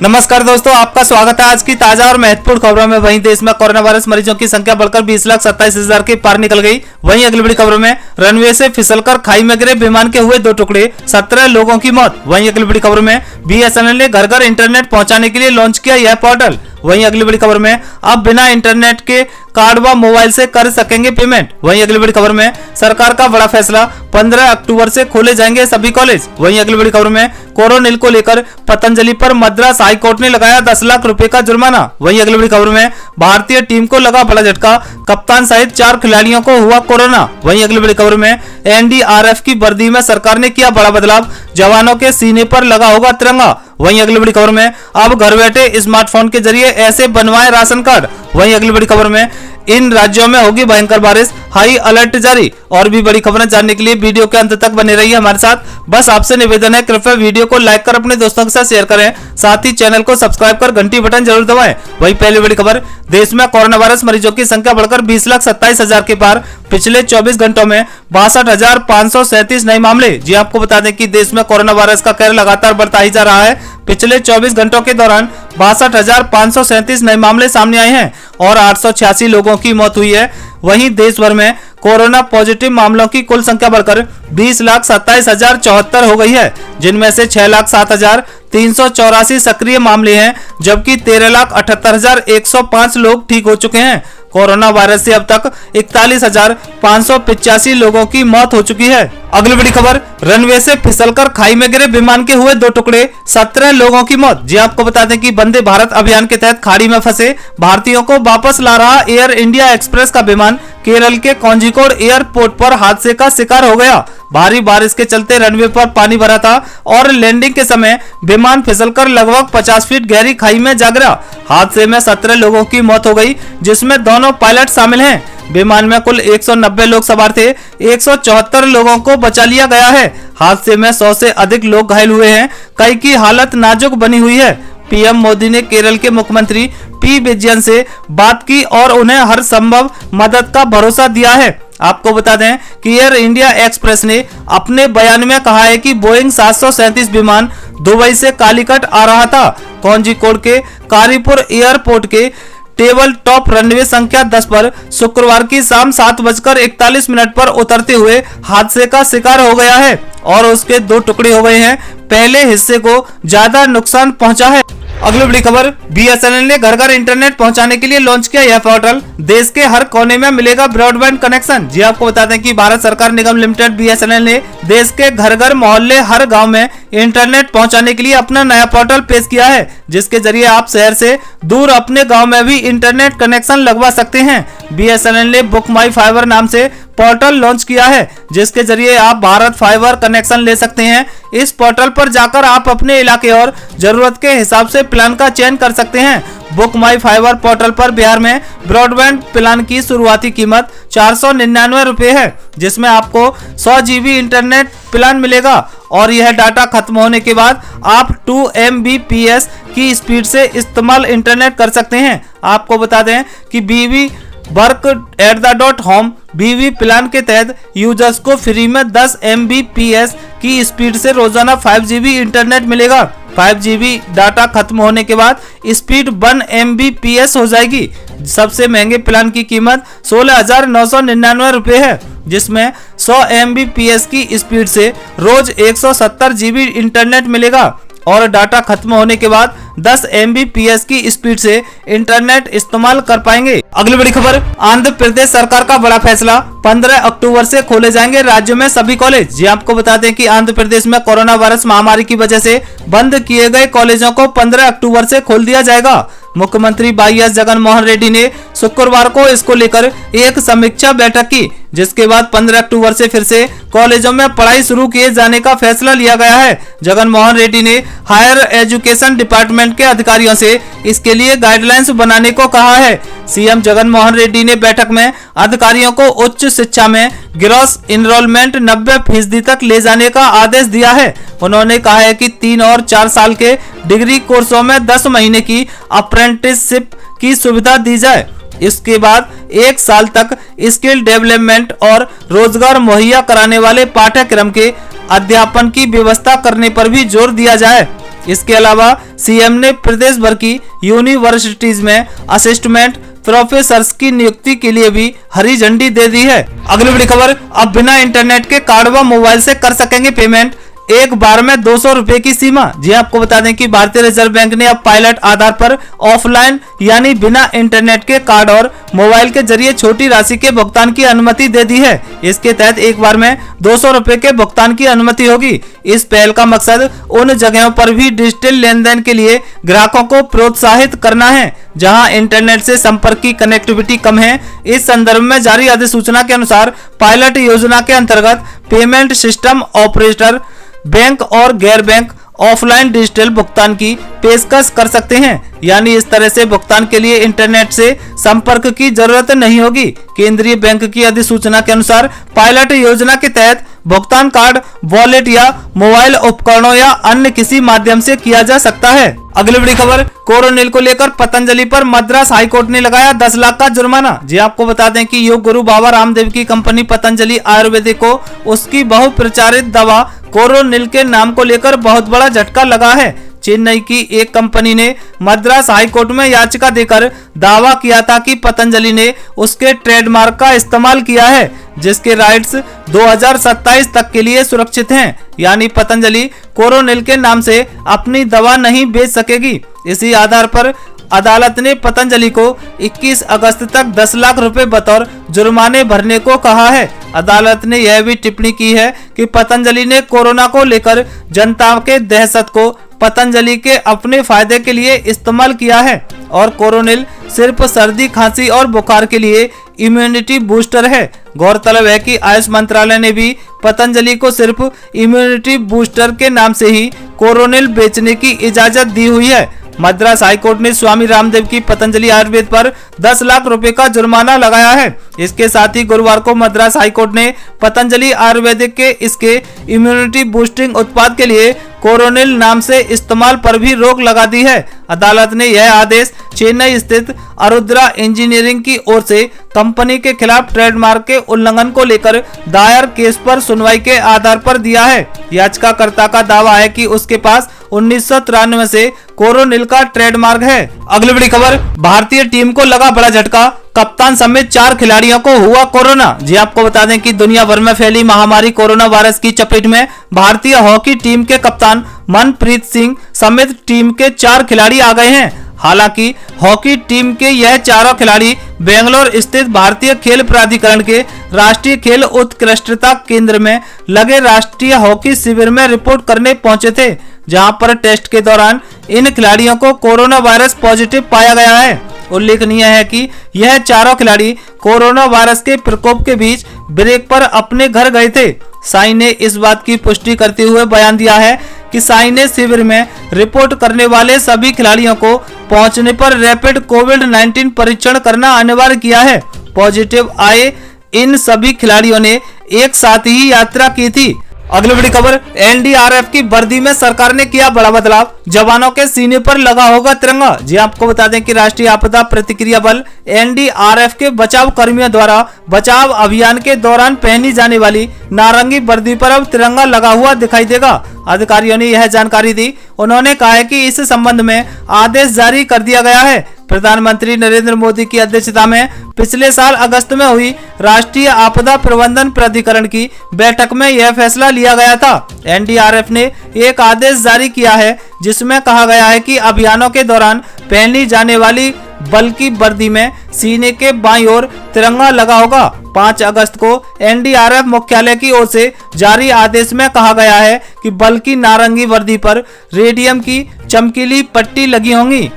नमस्कार दोस्तों, आपका स्वागत है आज की ताजा और महत्वपूर्ण खबरों में। वहीं देश में कोरोना वायरस मरीजों की संख्या बढ़कर 20,27,000 के पार निकल गई। वहीं अगली बड़ी खबरों में रनवे से फिसलकर खाई में गिरे विमान के हुए 2 टुकड़े, 17 लोगों की मौत। वहीं अगली बड़ी खबरों में BSNL ने घर घर इंटरनेट पहुंचाने के लिए लॉन्च किया यह पोर्टल। वहीं अगली बड़ी खबर में अब बिना इंटरनेट के कार्ड व मोबाइल से कर सकेंगे पेमेंट। वहीं अगली बड़ी खबर में सरकार का बड़ा फैसला, 15 अक्टूबर से खोले जाएंगे सभी कॉलेज। वहीं अगली बड़ी खबर में कोरोनिल को लेकर पतंजलि पर मद्रास हाई कोर्ट ने लगाया 10 लाख रुपए का जुर्माना। वहीं अगली बड़ी खबर में भारतीय टीम को लगा बड़ा झटका, कप्तान सहित 4 खिलाड़ियों को हुआ कोरोना। वहीं अगली बड़ी खबर में NDRF की वर्दी में सरकार ने किया बड़ा बदलाव, जवानों के सीने पर लगा होगा तिरंगा। वहीं अगली बड़ी खबर में अब घर बैठे स्मार्टफोन के जरिए ऐसे बनवाए राशन कार्ड। वहीं अगली बड़ी खबर में इन राज्यों में होगी भयंकर बारिश, हाई अलर्ट जारी। और भी बड़ी खबरें जानने के लिए वीडियो के अंत तक बने रहिए हमारे साथ। बस आपसे निवेदन है, कृपया वीडियो को लाइक कर अपने दोस्तों के साथ शेयर करें, साथ ही चैनल को सब्सक्राइब कर घंटी बटन जरूर दबाएं। वहीं पहली बड़ी खबर, देश में कोरोना वायरस मरीजों की संख्या बढ़कर 20,27,000 के पार। पिछले 24 घंटों में 62,537 नए मामले। जी आपको बता दें कि देश में कोरोना वायरस का कहर लगातार बढ़ता ही जा रहा है। पिछले 24 घंटों के दौरान 62,537 नए मामले सामने आए हैं और 886 लोगों की मौत हुई है। वहीं देश भर में कोरोना पॉजिटिव मामलों की कुल संख्या बढ़कर 20,27,074 हो गई है, जिनमें से 6,07,384 सक्रिय मामले हैं, जबकि 13,78,105 लोग ठीक हो चुके हैं। कोरोना वायरस से अब तक 41,585 लोगों की मौत हो चुकी है। अगली बड़ी खबर, रनवे से फिसलकर खाई में गिरे विमान के हुए 2 टुकड़े, 17 लोगों की मौत। जी आपको बता दें कि वंदे भारत अभियान के तहत खाड़ी में फंसे भारतीयों को वापस ला रहा एयर इंडिया एक्सप्रेस का विमान केरल के कोझिकोड एयरपोर्ट पर हादसे का शिकार हो गया। भारी बारिश के चलते रनवे पर पानी भरा था और लैंडिंग के समय विमान फिसलकर लगभग 50 फीट गहरी खाई में जा गिरा। हादसे में 17 लोगों की मौत हो गई, जिसमें दोनों पायलट शामिल हैं। विमान में कुल 190 लोग सवार थे, 174 लोगों को बचा लिया गया है। हादसे में 100 से अधिक लोग घायल हुए हैं, कई की हालत नाजुक बनी हुई है। पीएम मोदी ने केरल के मुख्यमंत्री P. विजयन से बात की और उन्हें हर संभव मदद का भरोसा दिया है। आपको बता दें कि एयर इंडिया एक्सप्रेस ने अपने बयान में कहा है कि बोइंग 737 विमान दुबई से कालीकट आ रहा था। कोझिकोड के कारीपुर एयरपोर्ट के टेबल टॉप रनवे संख्या 10 पर शुक्रवार की शाम 7:41 पर उतरते हुए हादसे का शिकार हो गया है और उसके 2 टुकड़े हो गए हैं। पहले हिस्से को ज्यादा नुकसान पहुंचा है। अगली बड़ी खबर, BSNL ने घर घर इंटरनेट पहुंचाने के लिए लॉन्च किया यह पोर्टल। देश के हर कोने में मिलेगा ब्रॉडबैंड कनेक्शन। जी आपको बता दें कि भारत सरकार निगम लिमिटेड BSNL ने देश के घर घर मोहल्ले हर गांव में इंटरनेट पहुंचाने के लिए अपना नया पोर्टल पेश किया है, जिसके जरिए आप शहर से दूर अपने गाँव में भी इंटरनेट कनेक्शन लगवा सकते हैं। BSNL ने बुक माई फाइबर नाम से पोर्टल लॉन्च किया है, जिसके जरिए आप भारत फाइबर कनेक्शन ले सकते हैं। इस पोर्टल पर जाकर आप अपने इलाके और जरूरत के हिसाब से प्लान का चयन कर सकते हैं। बुक माई फाइबर पोर्टल पर बिहार में ब्रॉडबैंड प्लान की शुरुआती कीमत 499 रुपए है, जिसमें आपको 100 GB इंटरनेट प्लान मिलेगा और यह डाटा खत्म होने के बाद आप 2 Mbps की स्पीड से इस्तेमाल इंटरनेट कर सकते हैं। आपको बता दें कि BV@home BV प्लान के तहत यूजर्स को फ्री में 10 Mbps की स्पीड से रोजाना 5 GB इंटरनेट मिलेगा। 5 GB डाटा खत्म होने के बाद स्पीड 1 Mbps हो जाएगी। सबसे महंगे प्लान की कीमत 16,999 रुपए है, जिसमें 100 Mbps की स्पीड से रोज 170 GB इंटरनेट मिलेगा और डाटा खत्म होने के बाद 10 Mbps की स्पीड से इंटरनेट इस्तेमाल कर पाएंगे। अगली बड़ी खबर, आंध्र प्रदेश सरकार का बड़ा फैसला, 15 अक्टूबर से खोले जाएंगे राज्य में सभी कॉलेज। जी आपको बता दें कि आंध्र प्रदेश में कोरोना वायरस महामारी की वजह से बंद किए गए कॉलेजों को 15 अक्टूबर से खोल दिया जाएगा। मुख्यमंत्री YS जगन मोहन रेड्डी ने शुक्रवार को इसको लेकर एक समीक्षा बैठक की, जिसके बाद 15 अक्टूबर से फिर से कॉलेजों में पढ़ाई शुरू किए जाने का फैसला लिया गया है। जगन मोहन रेड्डी ने हायर एजुकेशन डिपार्टमेंट के अधिकारियों से इसके लिए गाइडलाइंस बनाने को कहा है। सीएम जगन मोहन रेड्डी ने बैठक में अधिकारियों को उच्च शिक्षा में ग्रॉस इनरोलमेंट 90% तक ले जाने का आदेश दिया है। उन्होंने कहा है कि 3 और 4 साल के डिग्री कोर्सों में 10 महीने की अप्रेंटिसशिप की सुविधा दी जाए। इसके बाद 1 साल तक स्किल डेवलपमेंट और रोजगार मुहैया कराने वाले पाठ्यक्रम के अध्यापन की व्यवस्था करने पर भी जोर दिया जाए। इसके अलावा सीएम ने प्रदेश भर की यूनिवर्सिटीज में असिस्टेंट प्रोफेसर्स की नियुक्ति के लिए भी हरी झंडी दे दी है। अगली बड़ी खबर, अब बिना इंटरनेट के कार्ड व मोबाइल से कर सकेंगे पेमेंट, एक बार में 200 रुपए की सीमा। जी आपको बता दें कि भारतीय रिजर्व बैंक ने अब पायलट आधार पर ऑफलाइन यानी बिना इंटरनेट के कार्ड और मोबाइल के जरिए छोटी राशि के भुगतान की अनुमति दे दी है। इसके तहत एक बार में 200 रुपए के भुगतान की अनुमति होगी। इस पहल का मकसद उन जगहों पर भी डिजिटल लेन देन के लिए ग्राहकों को प्रोत्साहित करना है जहां इंटरनेट से संपर्क की कनेक्टिविटी कम है। इस संदर्भ में जारी अधिसूचना के अनुसार पायलट योजना के अंतर्गत पेमेंट सिस्टम ऑपरेटर बैंक और गैर बैंक ऑफलाइन डिजिटल भुगतान की पेशकश कर सकते हैं, यानी इस तरह से भुगतान के लिए इंटरनेट से संपर्क की जरूरत नहीं होगी। केंद्रीय बैंक की अधिसूचना के अनुसार पायलट योजना के तहत भुगतान कार्ड, वॉलेट या मोबाइल उपकरणों या अन्य किसी माध्यम से किया जा सकता है। अगली बड़ी खबर, कोरोनिल को लेकर पतंजलि पर मद्रास हाईकोर्ट ने लगाया 10 लाख का जुर्माना। जी आपको बता दें कि योग गुरु बाबा रामदेव की कंपनी पतंजलि आयुर्वेदिक को उसकी बहुप्रचारित दवा कोरोनिल के नाम को लेकर बहुत बड़ा झटका लगा है। चेन्नई की एक कंपनी ने मद्रास हाईकोर्ट में याचिका देकर दावा किया था कि पतंजलि ने उसके ट्रेडमार्क का इस्तेमाल किया है जिसके राइट्स 2027 तक के लिए सुरक्षित हैं, यानी पतंजलि कोरोनिल के नाम से अपनी दवा नहीं बेच सकेगी। इसी आधार पर अदालत ने पतंजलि को 21 अगस्त तक 10 लाख रुपए बतौर जुर्माने भरने को कहा है। अदालत ने यह भी टिप्पणी की है कि पतंजलि ने कोरोना को लेकर जनता के दहशत को पतंजलि के अपने फायदे के लिए इस्तेमाल किया है और कोरोनिल सिर्फ सर्दी, खांसी और बुखार के लिए इम्यूनिटी बूस्टर है। गौरतलब है कि आयुष मंत्रालय ने भी पतंजलि को सिर्फ इम्यूनिटी बूस्टर के नाम से ही कोरोनिल बेचने की इजाजत दी हुई है। मद्रास हाईकोर्ट ने स्वामी रामदेव की पतंजलि आयुर्वेद पर 10 लाख रुपए का जुर्माना लगाया है। इसके साथ ही गुरुवार को मद्रास हाईकोर्ट ने पतंजलि आयुर्वेदिक के इसके इम्यूनिटी बूस्टिंग उत्पाद के लिए कोरोनिल नाम से इस्तेमाल पर भी रोक लगा दी है। अदालत ने यह आदेश चेन्नई स्थित अरुद्रा इंजीनियरिंग की ओर से कंपनी के खिलाफ ट्रेडमार्क के उल्लंघन को लेकर दायर केस पर सुनवाई के आधार पर दिया है। याचिकाकर्ता का दावा है कि उसके पास 1993 से कोरोनिल का ट्रेडमार्क है। अगली बड़ी खबर, भारतीय टीम को लगा बड़ा झटका, कप्तान समेत 4 खिलाड़ियों को हुआ कोरोना। जी आपको बता दें कि दुनिया भर में फैली महामारी कोरोना वायरस की चपेट में भारतीय हॉकी टीम के कप्तान मनप्रीत सिंह समेत टीम के 4 खिलाड़ी आ गए हैं। हालांकि हॉकी टीम के यह चारों खिलाड़ी बेंगलोर स्थित भारतीय खेल प्राधिकरण के राष्ट्रीय खेल उत्कृष्टता केंद्र में लगे राष्ट्रीय हॉकी शिविर में रिपोर्ट करने पहुंचे थे, जहां पर टेस्ट के दौरान इन खिलाड़ियों को कोरोना वायरस पॉजिटिव पाया गया है। उल्लेखनीय है कि यह चारों खिलाड़ी कोरोना वायरस के प्रकोप के बीच ब्रेक पर अपने घर गए थे। साई ने इस बात की पुष्टि करते हुए बयान दिया है कि साई ने शिविर में रिपोर्ट करने वाले सभी खिलाड़ियों को पहुंचने पर रैपिड कोविड-19 परीक्षण करना अनिवार्य किया है। पॉजिटिव आए इन सभी खिलाड़ियों ने एक साथ ही यात्रा की थी। अगली बड़ी खबर, एनडीआरएफ की वर्दी में सरकार ने किया बड़ा बदलाव, जवानों के सीने पर लगा होगा तिरंगा। जी आपको बता दें कि राष्ट्रीय आपदा प्रतिक्रिया बल एनडीआरएफ के बचाव कर्मियों द्वारा बचाव अभियान के दौरान पहनी जाने वाली नारंगी वर्दी पर अब तिरंगा लगा हुआ दिखाई देगा। अधिकारियों ने यह जानकारी दी। उन्होंने कहा है कि इस संबंध में आदेश जारी कर दिया गया है। प्रधानमंत्री नरेंद्र मोदी की अध्यक्षता में पिछले साल अगस्त में हुई राष्ट्रीय आपदा प्रबंधन प्राधिकरण की बैठक में यह फैसला लिया गया था। एनडीआरएफ ने एक आदेश जारी किया है जिसमें कहा गया है कि अभियानों के दौरान पहनी जाने वाली बल की वर्दी में सीने के बाईं ओर तिरंगा लगा होगा। 5 अगस्त को एनडीआरएफ मुख्यालय की ओर से जारी आदेश में कहा गया है कि बल की नारंगी वर्दी पर रेडियम की चमकीली पट्टी लगी होंगी।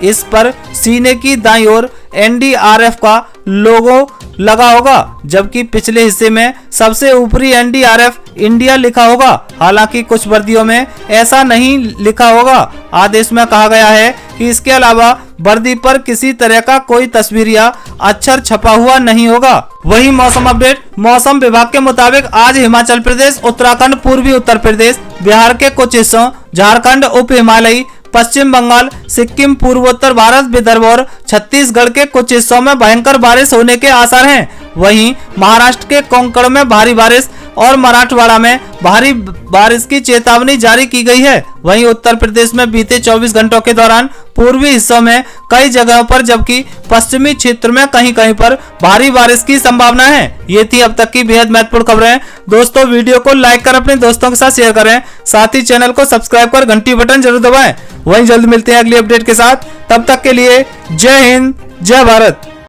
इस पर सीने की दाईं ओर एनडीआरएफ का लोगो लगा होगा, जबकि पिछले हिस्से में सबसे ऊपरी एनडीआरएफ इंडिया लिखा होगा। हालांकि कुछ वर्दियों में ऐसा नहीं लिखा होगा। आदेश में कहा गया है कि इसके अलावा वर्दी पर किसी तरह का कोई तस्वीर या अक्षर छपा हुआ नहीं होगा। वहीं मौसम अपडेट, मौसम विभाग के मुताबिक आज हिमाचल प्रदेश, उत्तराखंड, पूर्वी उत्तर प्रदेश, बिहार के कुछ हिस्सों, झारखंड, उप हिमालयी, पश्चिम बंगाल, सिक्किम, पूर्वोत्तर भारत, विदर्भ और छत्तीसगढ़ के कुछ हिस्सों में भयंकर बारिश होने के आसार हैं। वहीं महाराष्ट्र के कोंकण में भारी बारिश, और मराठवाड़ा में भारी बारिश की चेतावनी जारी की गई है। वहीं उत्तर प्रदेश में बीते 24 घंटों के दौरान पूर्वी हिस्सों में कई जगहों पर जबकि पश्चिमी क्षेत्र में कहीं कहीं पर भारी बारिश की संभावना है। ये थी अब तक की बेहद महत्वपूर्ण खबरें। दोस्तों, वीडियो को लाइक कर अपने दोस्तों के साथ शेयर करें, साथ ही चैनल को सब्सक्राइब कर घंटी बटन जरूर दबाएं। वहीं जल्द मिलते हैं अगली अपडेट के साथ। तब तक के लिए जय हिंद, जय भारत।